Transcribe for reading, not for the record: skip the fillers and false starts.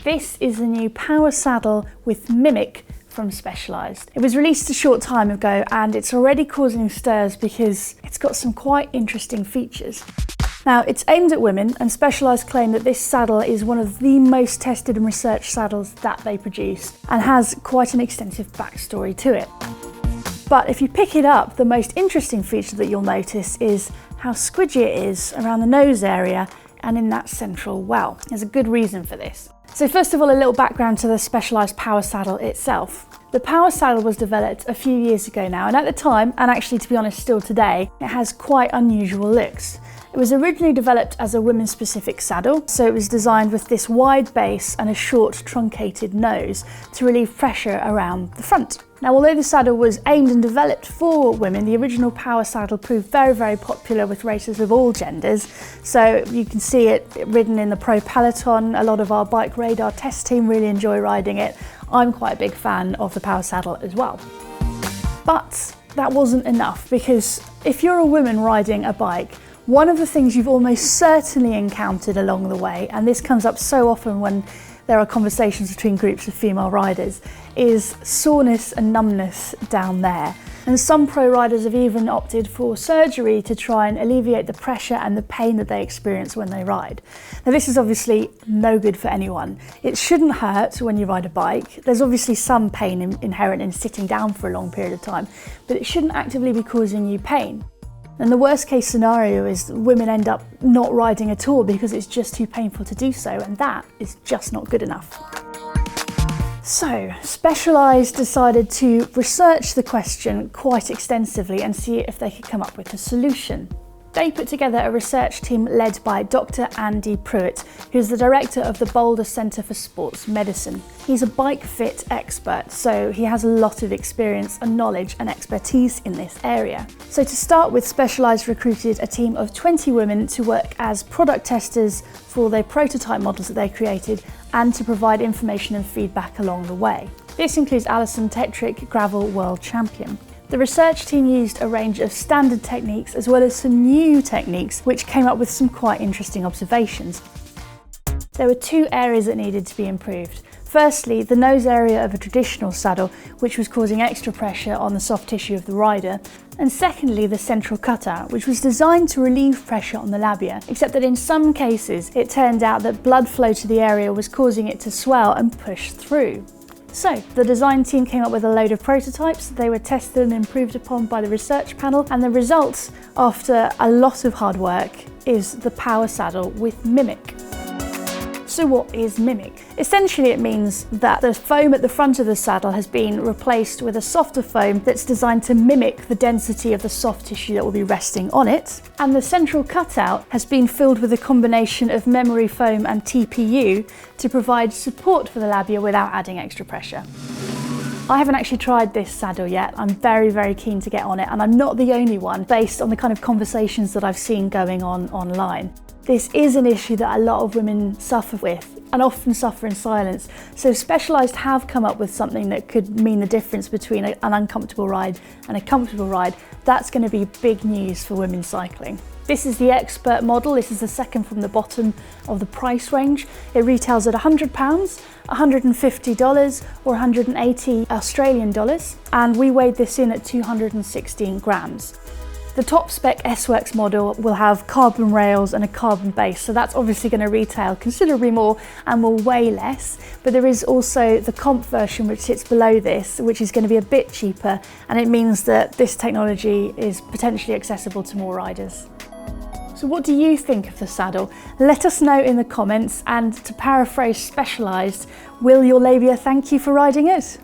This is the new power saddle with Mimic from Specialized. It was released a short time ago and it's already causing stirs because it's got some quite interesting features. Now, it's aimed at women, and Specialized claim that this saddle is one of the most tested and researched saddles that they produce and has quite an extensive backstory to it. But if you pick it up, the most interesting feature that you'll notice is how squidgy it is around the nose area and in that central well. There's a good reason for this. So first of all, a little background to the Specialized power saddle itself. The power saddle was developed a few years ago now, and at the time, and actually to be honest still today, it has quite unusual looks. It was originally developed as a women's specific saddle, so it was designed with this wide base and a short truncated nose to relieve pressure around the front. Now, although the saddle was aimed and developed for women, the original power saddle proved very, very popular with racers of all genders. So you can see it ridden in the pro peloton. A lot of our BikeRadar test team really enjoy riding it. I'm quite a big fan of the power saddle as well. But that wasn't enough, because if you're a woman riding a bike, one of the things you've almost certainly encountered along the way, and this comes up so often when there are conversations between groups of female riders, is soreness and numbness down there. And some pro riders have even opted for surgery to try and alleviate the pressure and the pain that they experience when they ride. Now, this is obviously no good for anyone. It shouldn't hurt when you ride a bike. There's obviously some pain inherent in sitting down for a long period of time, but it shouldn't actively be causing you pain. And the worst case scenario is that women end up not riding at all because it's just too painful to do so, and that is just not good enough. So, Specialized decided to research the question quite extensively and see if they could come up with a solution. They put together a research team led by Dr. Andy Pruitt, who's the director of the Boulder Center for Sports Medicine. He's a bike fit expert, so he has a lot of experience and knowledge and expertise in this area. So to start with, Specialized recruited a team of 20 women to work as product testers for their prototype models that they created and to provide information and feedback along the way. This includes Alison Tetrick, gravel world champion. The research team used a range of standard techniques as well as some new techniques which came up with some quite interesting observations. There were two areas that needed to be improved. Firstly, the nose area of a traditional saddle, which was causing extra pressure on the soft tissue of the rider. And secondly, the central cutout, which was designed to relieve pressure on the labia, except that in some cases it turned out that blood flow to the area was causing it to swell and push through. So, the design team came up with a load of prototypes. They were tested and improved upon by the research panel, and the result, after a lot of hard work, is the power saddle with Mimic. So what is Mimic? Essentially it means that the foam at the front of the saddle has been replaced with a softer foam that's designed to mimic the density of the soft tissue that will be resting on it. And the central cutout has been filled with a combination of memory foam and TPU to provide support for the labia without adding extra pressure. I haven't actually tried this saddle yet. I'm very, very keen to get on it, and I'm not the only one based on the kind of conversations that I've seen going on online. This is an issue that a lot of women suffer with and often suffer in silence. So Specialized have come up with something that could mean the difference between an uncomfortable ride and a comfortable ride. That's going to be big news for women cycling. This is the expert model. This is the second from the bottom of the price range. It retails at £100, $150 or 180 Australian dollars. And we weighed this in at 216 grams. The top spec S-Works model will have carbon rails and a carbon base, so that's obviously going to retail considerably more and will weigh less. But there is also the comp version which sits below this, which is going to be a bit cheaper, and it means that this technology is potentially accessible to more riders. So what do you think of the saddle? Let us know in the comments, and to paraphrase Specialized, will your labia thank you for riding it?